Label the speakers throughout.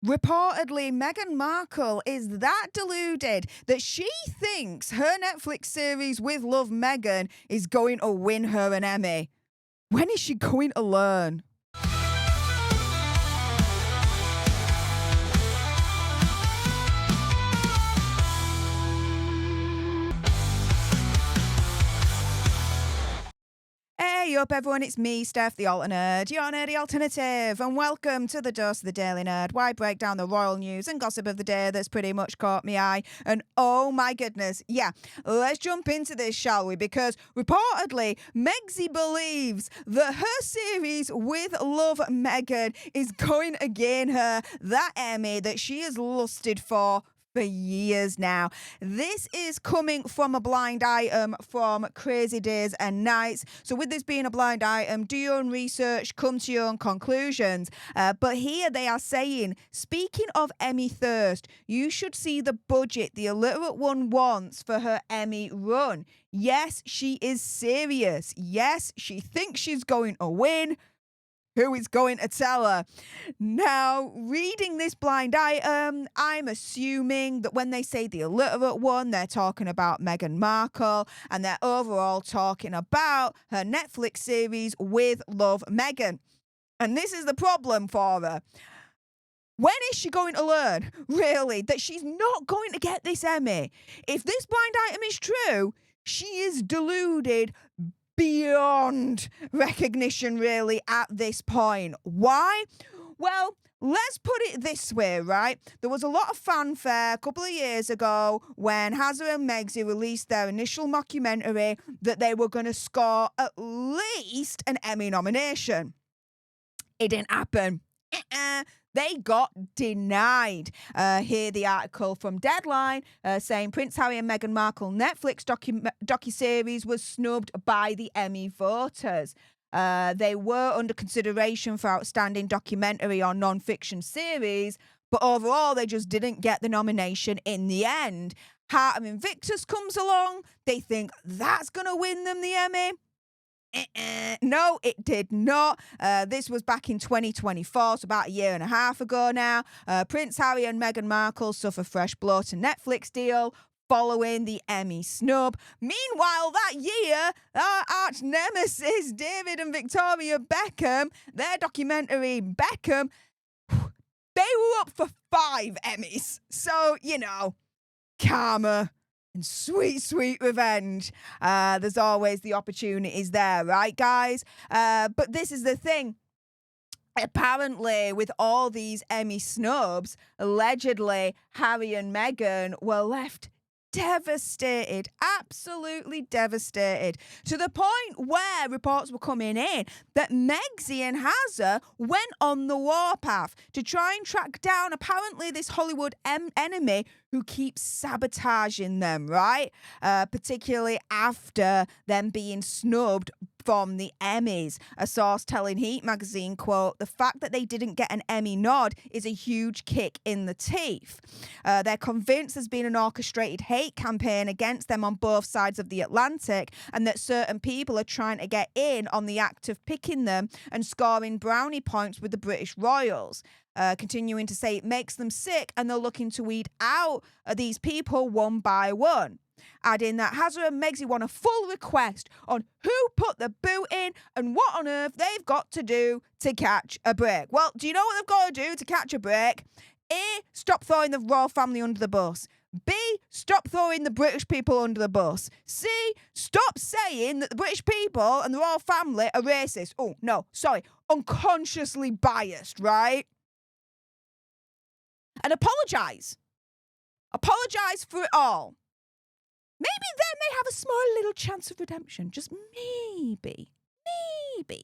Speaker 1: Reportedly, Meghan Markle is that deluded that she thinks her Netflix series with Love Meghan is going to win her an Emmy. When is she going to learn? Hey up everyone, it's me, Stef The Alter Nerd, your nerdy alternative, and welcome to the Dose of the Daily Nerd, where I break down the royal news and gossip of the day that's pretty much caught me eye. And oh my goodness, yeah, let's jump into this, shall we? Because reportedly, Megzy believes that her series with Love Meghan is going to gain her that Emmy that she has lusted for years now. This is coming from a blind item from Crazy Days and Nights. So with this being a blind item, do your own research, come to your own conclusions. But here they are saying, speaking of Emmy thirst, you should see the budget the illiterate one wants for her Emmy run. Yes, she is serious. Yes, she thinks she's going to win. Who is going to tell her? Now, reading this blind item, I'm assuming that when they say the illiterate one, they're talking about Meghan Markle, and they're overall talking about her Netflix series with Love Meghan. And this is the problem for her. When is she going to learn, really, that she's not going to get this Emmy? If this blind item is true, she is deluded beyond recognition, really, at this point. Why? Well, let's put it this way, right? There was a lot of fanfare a couple of years ago when Harry and Meghan released their initial mockumentary that they were going to score at least an Emmy nomination. It didn't happen. They got denied. Here the article from Deadline saying Prince Harry and Meghan Markle Netflix docuseries was snubbed by the Emmy voters. They were under consideration for Outstanding Documentary or Non-Fiction Series, but overall they just didn't get the nomination in the end. Heart of Invictus comes along. They think that's going to win them the Emmy. No, it did not. This was back in 2024, so about a year and a half ago now. Prince Harry and Meghan Markle suffer fresh blow to Netflix deal following the Emmy snub. Meanwhile, that year, our arch nemesis, David and Victoria Beckham, their documentary Beckham, they were up for 5 Emmys. So, you know, karma and sweet, sweet revenge. There's always the opportunities there, right, guys? But this is the thing. Apparently, with all these Emmy snubs, allegedly, Harry and Meghan were left devastated, absolutely devastated, to the point where reports were coming in that Megzy and Hazza went on the warpath to try and track down apparently this Hollywood enemy who keeps sabotaging them, right? Particularly after them being snubbed from the Emmys. A source telling Heat magazine, quote, the fact that they didn't get an Emmy nod is a huge kick in the teeth. They're convinced there's been an orchestrated hate campaign against them on both sides of the Atlantic, and that certain people are trying to get in on the act of picking them and scoring brownie points with the British royals. Continuing to say it makes them sick and they're looking to weed out these people one by one. Adding that Hazza and Megzy want a full request on who put the boot in and what on earth they've got to do to catch a break. Well, do you know what they've got to do to catch a break? A, stop throwing the royal family under the bus. B, stop throwing the British people under the bus. C, stop saying that the British people and the royal family are racist. Oh, no, sorry, unconsciously biased, right? And apologise. Apologise for it all. Maybe then they have a small little chance of redemption. Just maybe. Maybe.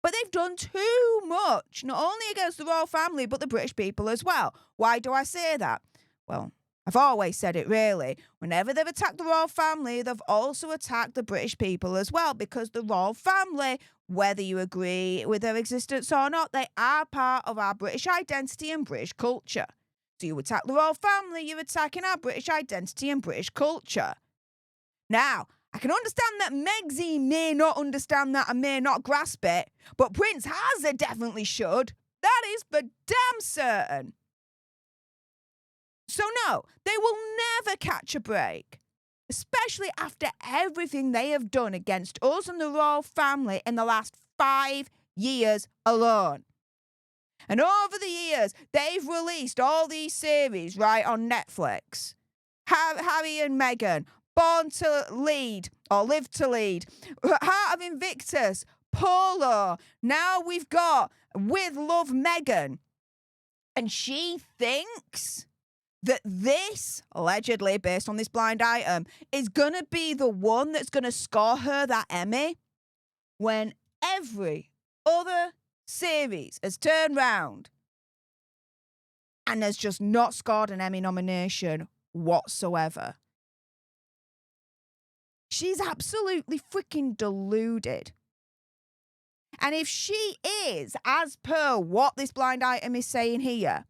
Speaker 1: But they've done too much, not only against the royal family, but the British people as well. Why do I say that? Well, I've always said it, really. Whenever they've attacked the royal family, they've also attacked the British people as well, because the royal family, whether you agree with their existence or not, they are part of our British identity and British culture. So you attack the royal family, you're attacking our British identity and British culture. Now, I can understand that Megzy may not understand that and may not grasp it, but Prince Harry definitely should. That is for damn certain. So no, they will never catch a break, especially after everything they have done against us and the royal family in the last 5 years alone. And over the years, they've released all these series, right, on Netflix. Harry and Meghan, Born to Lead, or Live to Lead, Heart of Invictus, Polo. Now we've got With Love Meghan. And she thinks that this, allegedly based on this blind item, is going to be the one that's going to score her that Emmy, when every other series has turned round and has just not scored an Emmy nomination whatsoever. She's absolutely freaking deluded. And if she is, as per what this blind item is saying here,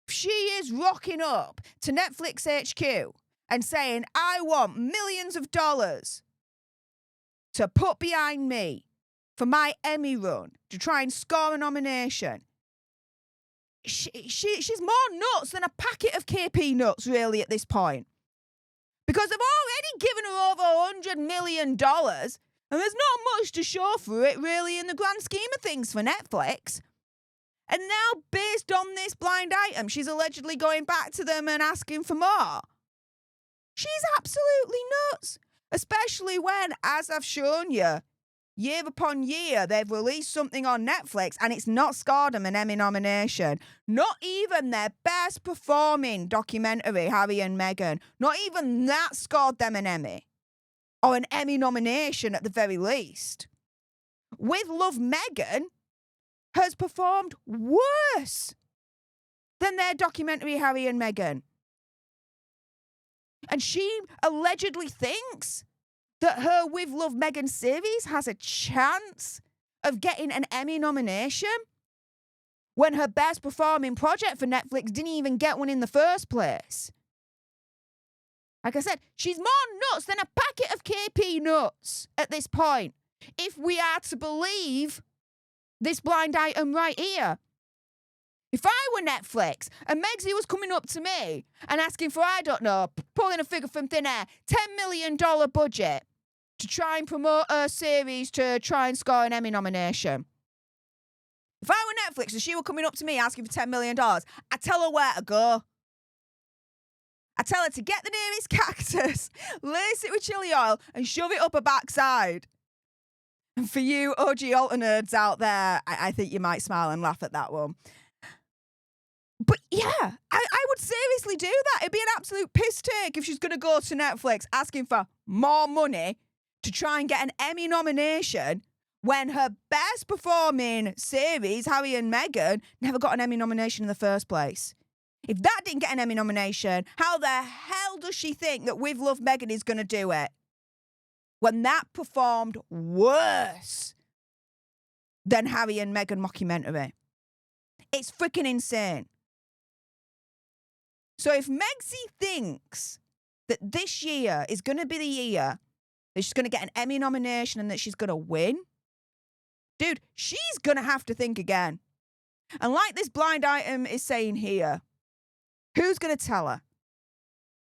Speaker 1: if she is rocking up to Netflix HQ and saying, I want millions of dollars to put behind me for my Emmy run to try and score a nomination, she's more nuts than a packet of KP nuts, really, at this point. Because they've already given her over $100 million, and there's not much to show for it, really, in the grand scheme of things for Netflix. And now, based on this blind item, she's allegedly going back to them and asking for more. She's absolutely nuts. Especially when, as I've shown you, year upon year, they've released something on Netflix and it's not scored them an Emmy nomination. Not even their best performing documentary, Harry and Meghan, not even that scored them an Emmy. Or an Emmy nomination at the very least. With Love Meghan has performed worse than their documentary, Harry and Meghan. And she allegedly thinks that her With Love Meghan series has a chance of getting an Emmy nomination when her best performing project for Netflix didn't even get one in the first place. Like I said, she's more nuts than a packet of KP nuts at this point, if we are to believe this blind item right here. If I were Netflix and Meggsy was coming up to me and asking for, I don't know, pulling a figure from thin air, $10 million budget to try and promote her series to try and score an Emmy nomination. If I were Netflix and she were coming up to me asking for $10 million, I'd tell her where to go. I'd tell her to get the nearest cactus, lace it with chili oil and shove it up her backside. And for you OG alter nerds out there, I think you might smile and laugh at that one. But yeah, I would seriously do that. It'd be an absolute piss take if she's going to go to Netflix asking for more money to try and get an Emmy nomination when her best performing series, Harry and Meghan, never got an Emmy nomination in the first place. If that didn't get an Emmy nomination, how the hell does she think that With Love Meghan is going to do it when that performed worse than Harry and Meghan mockumentary? It's freaking insane. So if Meggsy thinks that this year is going to be the year that she's going to get an Emmy nomination and that she's going to win, dude, she's going to have to think again. And like this blind item is saying here, who's going to tell her?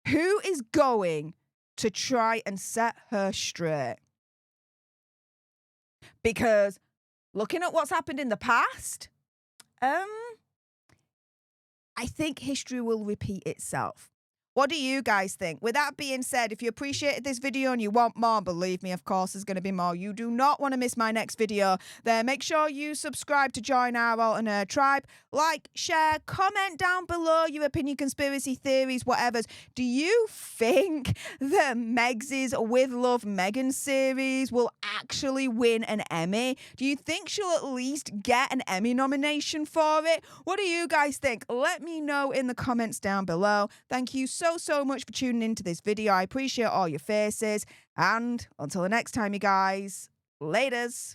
Speaker 1: Who is going to try and set her straight? Because looking at what's happened in the past, I think history will repeat itself. What do you guys think? With that being said, if you appreciated this video and you want more, believe me, of course, there's going to be more. You do not want to miss my next video. Then make sure you subscribe to join our Alter Nerd tribe. Like, share, comment down below your opinion, conspiracy theories, whatevers. Do you think that Meggsy's With Love Meghan series will actually win an Emmy? Do you think she'll at least get an Emmy nomination for it? What do you guys think? Let me know in the comments down below. Thank you so much for tuning into this video. I appreciate all your faces. And until the next time, you guys, laters.